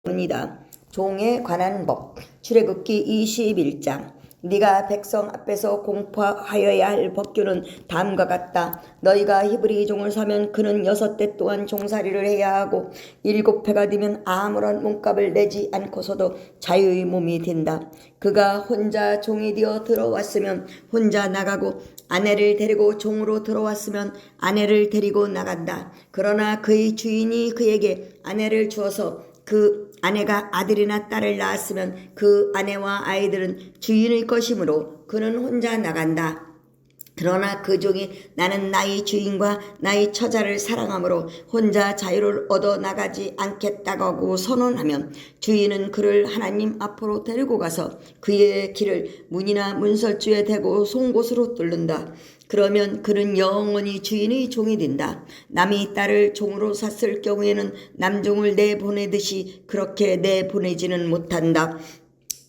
입니다. 종에 관한 법. 출애굽기 21장. 네가 백성 앞에서 공포하여야 할 법규는 다음과 같다. 너희가 히브리 종을 사면 그는 6대 동안 종살이를 해야 하고 7해가 되면 아무런 몸값을 내지 않고서도 자유의 몸이 된다. 그가 혼자 종이 되어 들어왔으면 혼자 나가고 아내를 데리고 종으로 들어왔으면 아내를 데리고 나간다. 그러나 그의 주인이 그에게 아내를 주어서 그 아내가 아들이나 딸을 낳았으면 그 아내와 아이들은 주인의 것이므로 그는 혼자 나간다. 그러나 그 종이 나는 나의 주인과 나의 처자를 사랑하므로 혼자 자유를 얻어 나가지 않겠다고 선언하면 주인은 그를 하나님 앞으로 데리고 가서 그의 길을 문이나 문설주에 대고 송곳으로 뚫는다. 그러면 그는 영원히 주인의 종이 된다. 남이 딸을 종으로 샀을 경우에는 남종을 내보내듯이 그렇게 내보내지는 못한다.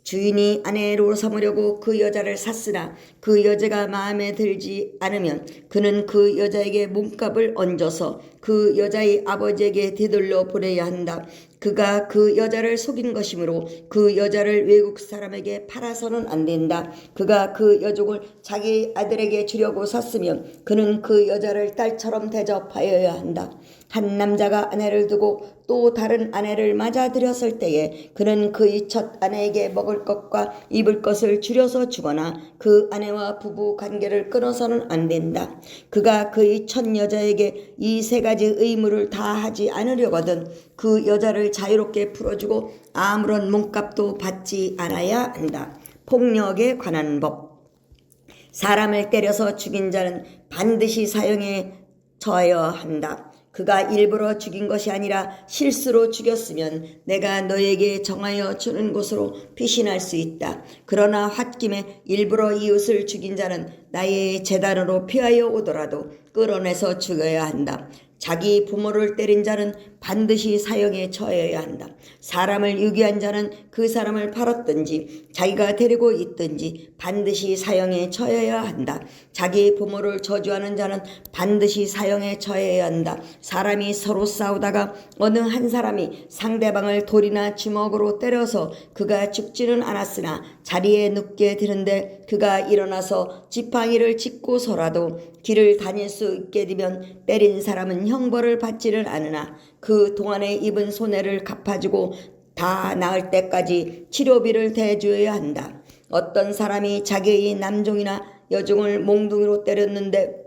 주인이 아내로 삼으려고 그 여자를 샀으나 그 여자가 마음에 들지 않으면 그는 그 여자에게 몸값을 얹어서 그 여자의 아버지에게 되돌려 보내야 한다. 그가 그 여자를 속인 것이므로 그 여자를 외국 사람에게 팔아서는 안 된다. 그가 그 여종을 자기 아들에게 주려고 샀으면 그는 그 여자를 딸처럼 대접하여야 한다. 한 남자가 아내를 두고 또 다른 아내를 맞아들였을 때에 그는 그의 첫 아내에게 먹을 것과 입을 것을 줄여서 주거나 그 아내와 부부 관계를 끊어서는 안 된다. 그가 그의 첫 여자에게 이 3가지 의무를 다 하지 않으려거든 그 여자를 자유롭게 풀어주고 아무런 몸값도 받지 않아야 한다. 폭력에 관한 법. 사람을 때려서 죽인 자는 반드시 사형에 처해야 한다. 그가 일부러 죽인 것이 아니라 실수로 죽였으면 내가 너에게 정하여 주는 곳으로 피신할 수 있다. 그러나 홧김에 일부러 이웃을 죽인 자는 나의 재단으로 피하여 오더라도 끌어내서 죽여야 한다. 자기 부모를 때린 자는 반드시 사형에 처해야 한다. 사람을 유기한 자는 그 사람을 팔았든지 자기가 데리고 있든지 반드시 사형에 처해야 한다. 자기 부모를 저주하는 자는 반드시 사형에 처해야 한다. 사람이 서로 싸우다가 어느 한 사람이 상대방을 돌이나 주먹으로 때려서 그가 죽지는 않았으나 자리에 눕게 되는데 그가 일어나서 지팡이를 짚고서라도 길을 다닐 수 있게 되면 때린 사람은 형벌을 받지를 않으나 그 동안에 입은 손해를 갚아주고 다 나을 때까지 치료비를 대줘야 한다. 어떤 사람이 자기의 남종이나 여종을 몽둥이로 때렸는데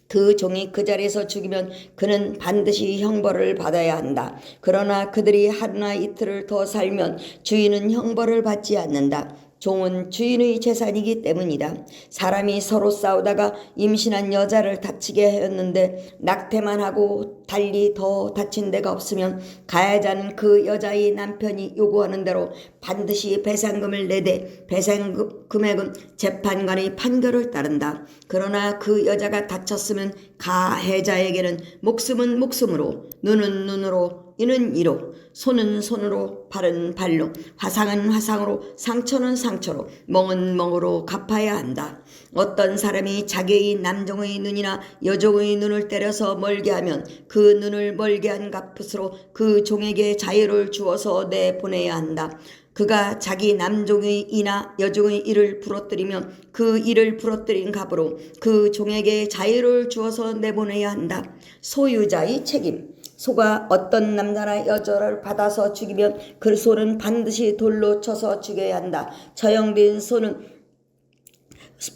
그 종이 그 자리에서 죽이면 그는 반드시 형벌을 받아야 한다. 그러나 그들이 하루나 이틀을 더 살면 주인은 형벌을 받지 않는다. 종은 주인의 재산이기 때문이다. 사람이 서로 싸우다가 임신한 여자를 다치게 하였는데 낙태만 하고 달리 더 다친 데가 없으면 가해자는 그 여자의 남편이 요구하는 대로 반드시 배상금을 내되 배상 금액은 재판관의 판결을 따른다. 그러나 그 여자가 다쳤으면 가해자에게는 목숨은 목숨으로, 눈은 눈으로, 이는 이로, 손은 손으로, 발은 발로, 화상은 화상으로, 상처는 상처로, 멍은 멍으로 갚아야 한다. 어떤 사람이 자기의 남종의 눈이나 여종의 눈을 때려서 멀게 하면 그 눈을 멀게 한 값으로 그 종에게 자유를 주어서 내보내야 한다. 그가 자기 남종의 이나 여종의 이를 부러뜨리면 그 이를 부러뜨린 값으로 그 종에게 자유를 주어서 내보내야 한다. 소유자의 책임. 소가 어떤 남자나 여자를 받아서 죽이면 그 소는 반드시 돌로 쳐서 죽여야 한다. 처형된 소는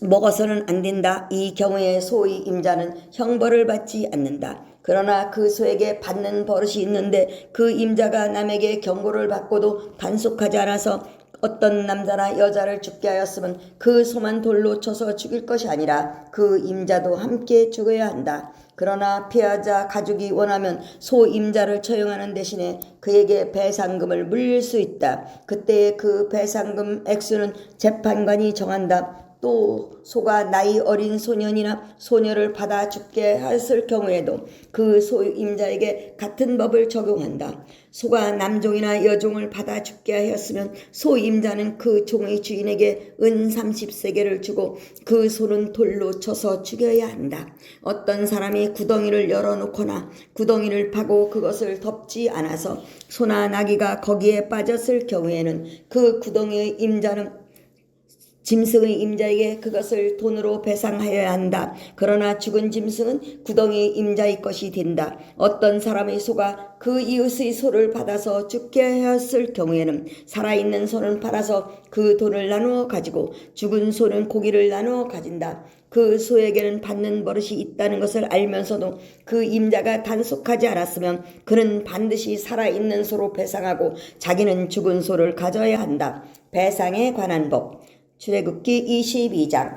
먹어서는 안 된다. 이 경우에 소의 임자는 형벌을 받지 않는다. 그러나 그 소에게 받는 버릇이 있는데 그 임자가 남에게 경고를 받고도 단속하지 않아서 어떤 남자나 여자를 죽게 하였으면 그 소만 돌로 쳐서 죽일 것이 아니라 그 임자도 함께 죽어야 한다. 그러나 피해자 가족이 원하면 소 임자를 처형하는 대신에 그에게 배상금을 물릴 수 있다. 그때 그 배상금 액수는 재판관이 정한다. 또 소가 나이 어린 소년이나 소녀를 받아 죽게 했을 경우에도 그 소임자에게 같은 법을 적용한다. 소가 남종이나 여종을 받아 죽게 하였으면 소임자는 그 종의 주인에게 은 30세겔을 주고 그 소는 돌로 쳐서 죽여야 한다. 어떤 사람이 구덩이를 열어놓거나 구덩이를 파고 그것을 덮지 않아서 소나 나귀가 거기에 빠졌을 경우에는 그 구덩이의 임자는 짐승의 임자에게 그것을 돈으로 배상하여야 한다. 그러나 죽은 짐승은 구덩이의 임자의 것이 된다. 어떤 사람의 소가 그 이웃의 소를 받아서 죽게 하였을 경우에는 살아있는 소는 팔아서 그 돈을 나누어 가지고 죽은 소는 고기를 나누어 가진다. 그 소에게는 받는 버릇이 있다는 것을 알면서도 그 임자가 단속하지 않았으면 그는 반드시 살아있는 소로 배상하고 자기는 죽은 소를 가져야 한다. 배상에 관한 법. 출애굽기 22장.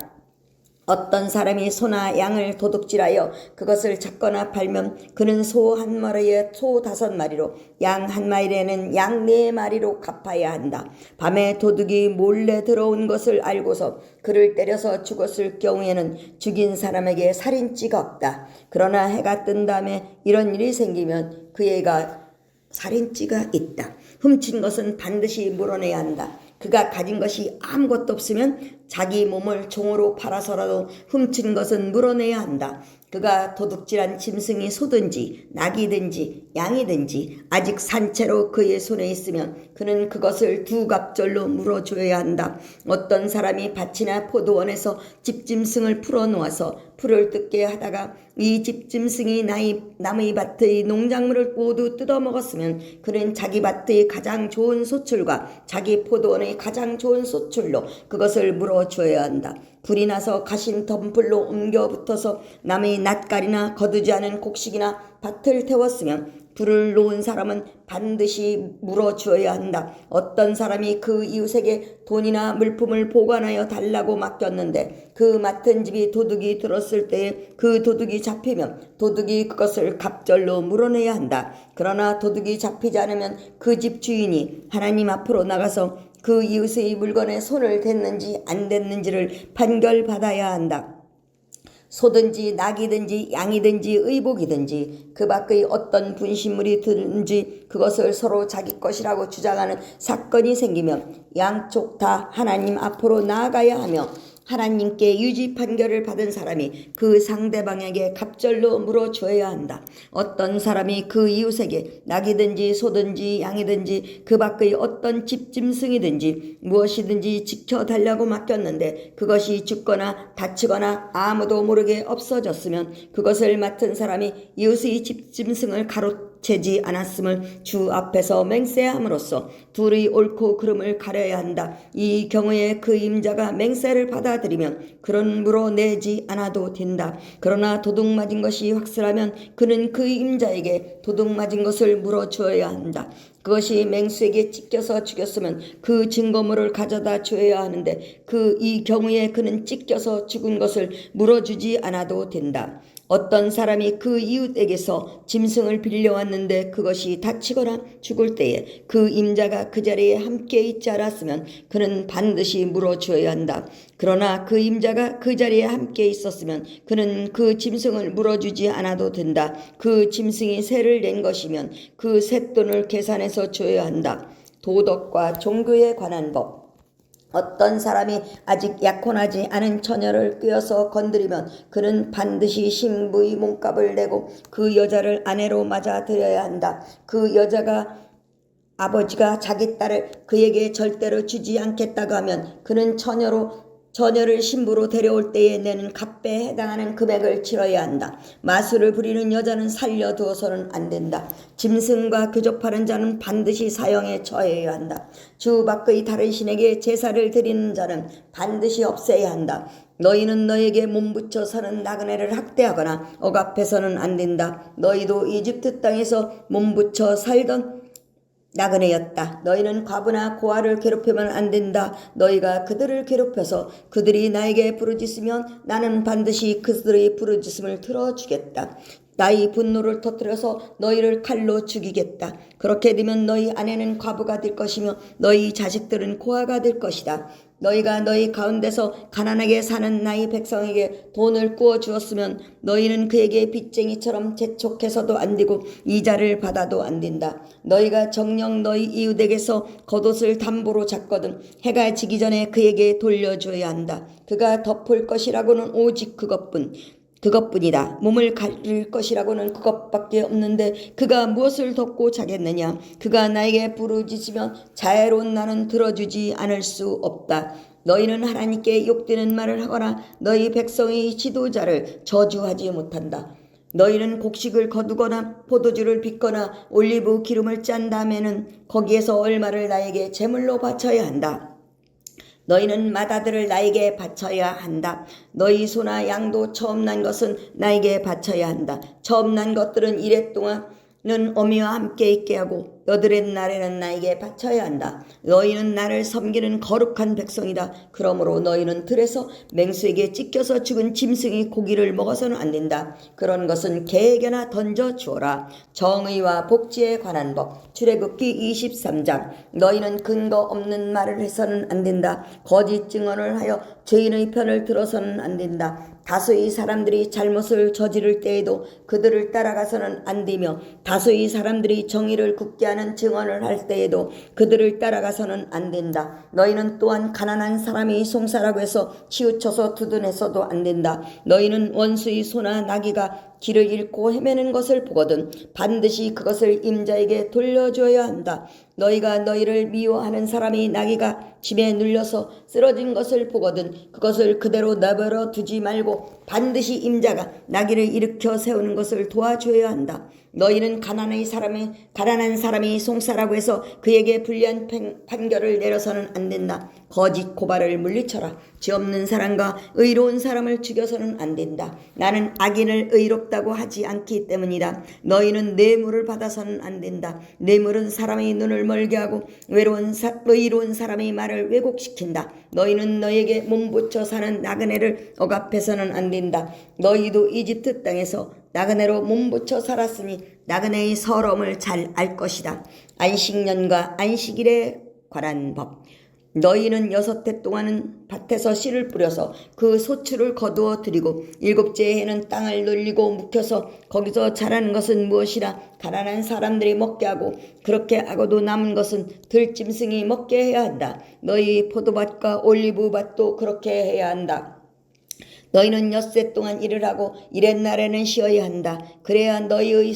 어떤 사람이 소나 양을 도둑질하여 그것을 잡거나 팔면 그는 소 한 마리에 소 5마리로 양 한 마리에는 양 4마리로 갚아야 한다. 밤에 도둑이 몰래 들어온 것을 알고서 그를 때려서 죽었을 경우에는 죽인 사람에게 살인죄가 없다. 그러나 해가 뜬 다음에 이런 일이 생기면 그애가 살인죄가 있다. 훔친 것은 반드시 물어내야 한다. 그가 가진 것이 아무것도 없으면 자기 몸을 종으로 팔아서라도 훔친 것은 물어내야 한다. 그가 도둑질한 짐승이 소든지 낙이든지 양이든지 아직 산채로 그의 손에 있으면 그는 그것을 2갑절로 물어줘야 한다. 어떤 사람이 밭이나 포도원에서 집짐승을 풀어놓아서 풀을 뜯게 하다가 이 집짐승이 남의 밭의 농작물을 모두 뜯어먹었으면 그는 자기 밭의 가장 좋은 소출과 자기 포도원의 가장 좋은 소출로 그것을 물어줘야 한다. 불이 나서 가신 덤불로 옮겨 붙어서 남의 낫갈이나 거두지 않은 곡식이나 밭을 태웠으면 불을 놓은 사람은 반드시 물어주어야 한다. 어떤 사람이 그 이웃에게 돈이나 물품을 보관하여 달라고 맡겼는데 그 맡은 집이 도둑이 들었을 때에 그 도둑이 잡히면 도둑이 그것을 갑절로 물어내야 한다. 그러나 도둑이 잡히지 않으면 그 집 주인이 하나님 앞으로 나가서 그 이웃의 물건에 손을 댔는지 안 댔는지를 판결받아야 한다. 소든지 낙이든지 양이든지 의복이든지 그 밖의 어떤 분신물이 들든지 그것을 서로 자기 것이라고 주장하는 사건이 생기면 양쪽 다 하나님 앞으로 나아가야 하며 하나님께 유지 판결을 받은 사람이 그 상대방에게 갑절로 물어줘야 한다. 어떤 사람이 그 이웃에게 낙이든지 소든지 양이든지 그 밖의 어떤 집짐승이든지 무엇이든지 지켜달라고 맡겼는데 그것이 죽거나 다치거나 아무도 모르게 없어졌으면 그것을 맡은 사람이 이웃의 집짐승을 가로채지 않았음을 주 앞에서 맹세함으로써 둘의 옳고 그름을 가려야 한다. 이 경우에 그 임자가 맹세를 받아들이면 그런 물어내지 않아도 된다. 그러나 도둑 맞은 것이 확실하면 그는 그 임자에게 도둑 맞은 것을 물어주어야 한다. 그것이 맹수에게 찢겨서 죽였으면 그 증거물을 가져다 줘야 하는데 이 경우에 그는 찢겨서 죽은 것을 물어주지 않아도 된다. 어떤 사람이 그 이웃에게서 짐승을 빌려왔는데 그것이 다치거나 죽을 때에 그 임자가 그 자리에 함께 있지 않았으면 그는 반드시 물어주어야 한다. 그러나 그 임자가 그 자리에 함께 있었으면 그는 그 짐승을 물어주지 않아도 된다. 그 짐승이 세를 낸 것이면 그 쇳돈을 계산해서 줘야 한다. 도덕과 종교에 관한 법. 어떤 사람이 아직 약혼하지 않은 처녀를 꿰어서 건드리면 그는 반드시 신부의 몸값을 내고 그 여자를 아내로 맞아들여야 한다. 그 여자가 아버지가 자기 딸을 그에게 절대로 주지 않겠다고 하면 그는 처녀를 신부로 데려올 때에 내는 값에 해당하는 금액을 치러야 한다. 마술을 부리는 여자는 살려두어서는 안 된다. 짐승과 교접하는 자는 반드시 사형에 처해야 한다. 주 밖의 다른 신에게 제사를 드리는 자는 반드시 없애야 한다. 너희는 너에게 몸붙여 사는 나그네를 학대하거나 억압해서는 안 된다. 너희도 이집트 땅에서 몸붙여 살던 나그네였다. 너희는 과부나 고아를 괴롭히면 안 된다. 너희가 그들을 괴롭혀서 그들이 나에게 부르짖으면 나는 반드시 그들의 부르짖음을 들어주겠다. 나의 분노를 터뜨려서 너희를 칼로 죽이겠다. 그렇게 되면 너희 아내는 과부가 될 것이며 너희 자식들은 고아가 될 것이다. 너희가 너희 가운데서 가난하게 사는 나의 백성에게 돈을 꾸어 주었으면 너희는 그에게 빚쟁이처럼 재촉해서도 안 되고 이자를 받아도 안 된다. 너희가 정녕 너희 이웃에게서 겉옷을 담보로 잤거든 해가 지기 전에 그에게 돌려줘야 한다. 그가 덮을 것이라고는 오직 그것뿐이다. 몸을 가릴 것이라고는 그것밖에 없는데 그가 무엇을 덮고 자겠느냐. 그가 나에게 부르짖으면 자애로운 나는 들어주지 않을 수 없다. 너희는 하나님께 욕되는 말을 하거나 너희 백성의 지도자를 저주하지 못한다. 너희는 곡식을 거두거나 포도주를 빚거나 올리브 기름을 짠 다음에는 거기에서 얼마를 나에게 제물로 바쳐야 한다. 너희는 맏아들을 나에게 바쳐야 한다. 너희 소나 양도 처음 난 것은 나에게 바쳐야 한다. 처음 난 것들은 이래 동안은 어미와 함께 있게 하고 여드렛 날에는 나에게 바쳐야 한다. 너희는 나를 섬기는 거룩한 백성이다. 그러므로 너희는 들에서 맹수에게 찢겨서 죽은 짐승의 고기를 먹어서는 안 된다. 그런 것은 개에게나 던져 주어라. 정의와 복지에 관한 법. 출애굽기 23장. 너희는 근거 없는 말을 해서는 안 된다. 거짓 증언을 하여 죄인의 편을 들어서는 안 된다. 다수의 사람들이 잘못을 저지를 때에도 그들을 따라가서는 안 되며 다수의 사람들이 정의를 굳게 하는 증언을 할 때에도 그들을 따라가서는 안 된다. 너희는 또한 가난한 사람이 송사라고 해서 치우쳐서 두둔해서도 안 된다. 너희는 원수의 소나 나귀가 길을 잃고 헤매는 것을 보거든 반드시 그것을 임자에게 돌려줘야 한다. 너희가 너희를 미워하는 사람이 나귀가 짐에 눌려서 쓰러진 것을 보거든 그것을 그대로 내버려 두지 말고 반드시 임자가 나귀를 일으켜 세우는 것을 도와줘야 한다. 너희는 가난한 사람이 송사라고 해서 그에게 불리한 판결을 내려서는 안 된다. 거짓 고발을 물리쳐라. 죄 없는 사람과 의로운 사람을 죽여서는 안 된다. 나는 악인을 의롭다고 하지 않기 때문이다. 너희는 뇌물을 받아서는 안 된다. 뇌물은 사람의 눈을 멀게 하고 의로운 사람의 말을 왜곡시킨다. 너희는 너에게 몸붙여 사는 나그네를 억압해서는 안 된다. 너희도 이집트 땅에서 나그네로 몸붙여 살았으니 나그네의 서러움을 잘 알 것이다. 안식년과 안식일에 관한 법. 너희는 6해 동안은 밭에서 씨를 뿌려서 그 소출을 거두어 드리고 7째 해에는 땅을 놀리고 묵혀서 거기서 자라는 것은 무엇이라 가난한 사람들이 먹게 하고 그렇게 하고도 남은 것은 들짐승이 먹게 해야 한다. 너희 포도밭과 올리브밭도 그렇게 해야 한다. 너희는 6해 동안 일을 하고 이렛 날에는 쉬어야 한다. 그래야 너희의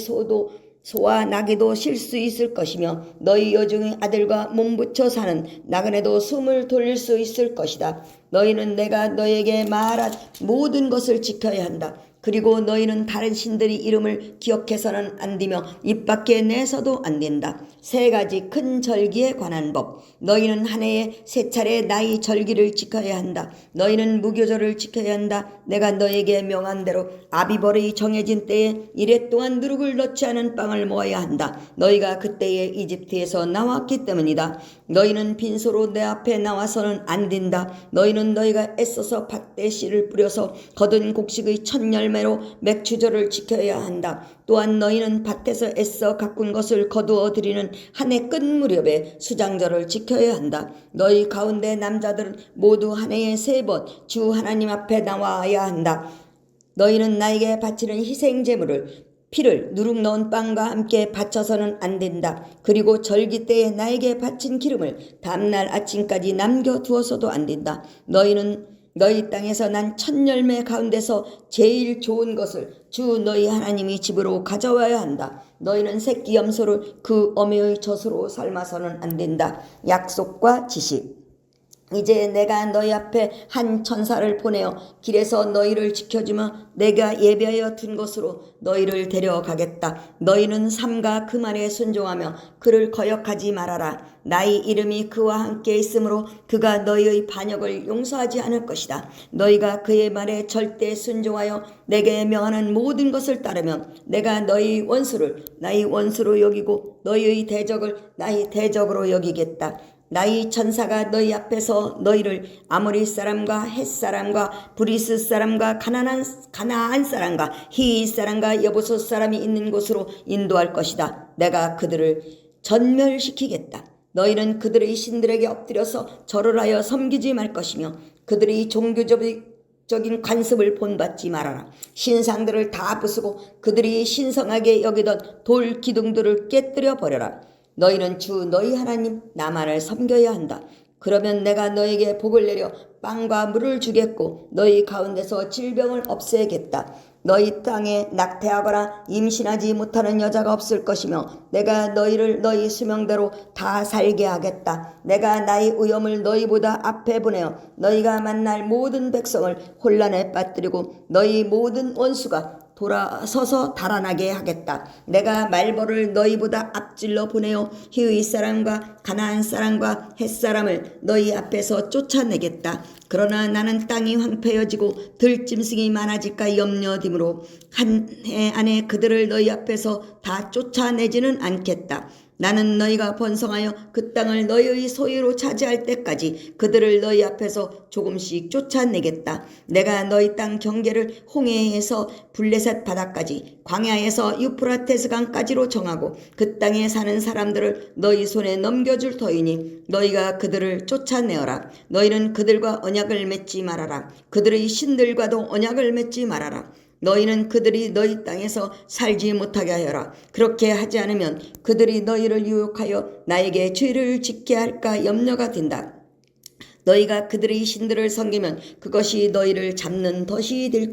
소와 나귀도 쉴 수 있을 것이며 너희 여종의 아들과 몸붙여 사는 나그네도 숨을 돌릴 수 있을 것이다. 너희는 내가 너에게 말한 모든 것을 지켜야 한다. 그리고 너희는 다른 신들의 이름을 기억해서는 안 되며 입 밖에 내서도 안 된다. 3가지 큰 절기에 관한 법. 너희는 한 해에 3차례 나의 절기를 지켜야 한다. 너희는 무교절을 지켜야 한다. 내가 너에게 명한 대로 아비벌의 정해진 때에 이래 동안 누룩을 넣지 않은 빵을 먹어야 한다. 너희가 그때에 이집트에서 나왔기 때문이다. 너희는 빈소로 내 앞에 나와서는 안 된다. 너희는 너희가 애써서 밭에 씨를 뿌려서 거둔 곡식의 첫 열매로 맥주절을 지켜야 한다. 또한 너희는 밭에서 애써 가꾼 것을 거두어 드리는 한 해 끝 무렵에 수장절을 지켜야 한다. 너희 가운데 남자들은 모두 한 해에 3번 주 하나님 앞에 나와야 한다. 너희는 나에게 바치는 희생제물을 피를 누룩 넣은 빵과 함께 바쳐서는 안 된다. 그리고 절기 때에 나에게 바친 기름을 다음날 아침까지 남겨두어서도 안 된다. 너희는 너희 땅에서 난 첫 열매 가운데서 제일 좋은 것을 주 너희 하나님의 집으로 가져와야 한다. 너희는 새끼 염소를 그 어미의 젖으로 삶아서는 안 된다. 약속과 지식. 이제 내가 너희 앞에 한 천사를 보내어 길에서 너희를 지켜주며 내가 예비하여 둔 곳으로 너희를 데려가겠다. 너희는 삼가 그 말에 순종하며 그를 거역하지 말아라. 나의 이름이 그와 함께 있으므로 그가 너희의 반역을 용서하지 않을 것이다. 너희가 그의 말에 절대 순종하여 내게 명하는 모든 것을 따르면 내가 너희 원수를 나의 원수로 여기고 너희의 대적을 나의 대적으로 여기겠다. 나의 천사가 너희 앞에서 너희를 아모리 사람과 헷 사람과 브리스 사람과 가나안 사람과 히윗 사람과 여보소 사람이 있는 곳으로 인도할 것이다. 내가 그들을 전멸시키겠다. 너희는 그들의 신들에게 엎드려서 절을 하여 섬기지 말 것이며 그들의 종교적인 관습을 본받지 말아라. 신상들을 다 부수고 그들이 신성하게 여기던 돌 기둥들을 깨뜨려 버려라. 너희는 주 너희 하나님 나만을 섬겨야 한다. 그러면 내가 너에게 복을 내려 빵과 물을 주겠고 너희 가운데서 질병을 없애겠다. 너희 땅에 낙태하거나 임신하지 못하는 여자가 없을 것이며 내가 너희를 너희 수명대로 다 살게 하겠다. 내가 나의 의염을 너희보다 앞에 보내어 너희가 만날 모든 백성을 혼란에 빠뜨리고 너희 모든 원수가 돌아서서 달아나게 하겠다. 내가 말벌을 너희보다 앞질러 보내어 히윗 사람과 가나안 사람과 헷 사람을 너희 앞에서 쫓아내겠다. 그러나 나는 땅이 황폐해지고 들짐승이 많아질까 염려되므로 한 해 안에 그들을 너희 앞에서 다 쫓아내지는 않겠다. 나는 너희가 번성하여 그 땅을 너희의 소유로 차지할 때까지 그들을 너희 앞에서 조금씩 쫓아내겠다. 내가 너희 땅 경계를 홍해에서 블레셋 바다까지 광야에서 유프라테스 강까지로 정하고 그 땅에 사는 사람들을 너희 손에 넘겨줄 터이니 너희가 그들을 쫓아내어라. 너희는 그들과 언약을 맺지 말아라. 그들의 신들과도 언약을 맺지 말아라. 너희는 그들이 너희 땅에서 살지 못하게 하여라. 그렇게 하지 않으면 그들이 너희를 유혹하여 나에게 죄를 짓게 할까 염려가 된다. 너희가 그들의 신들을 섬기면 그것이 너희를 잡는 덫이 될 것이다.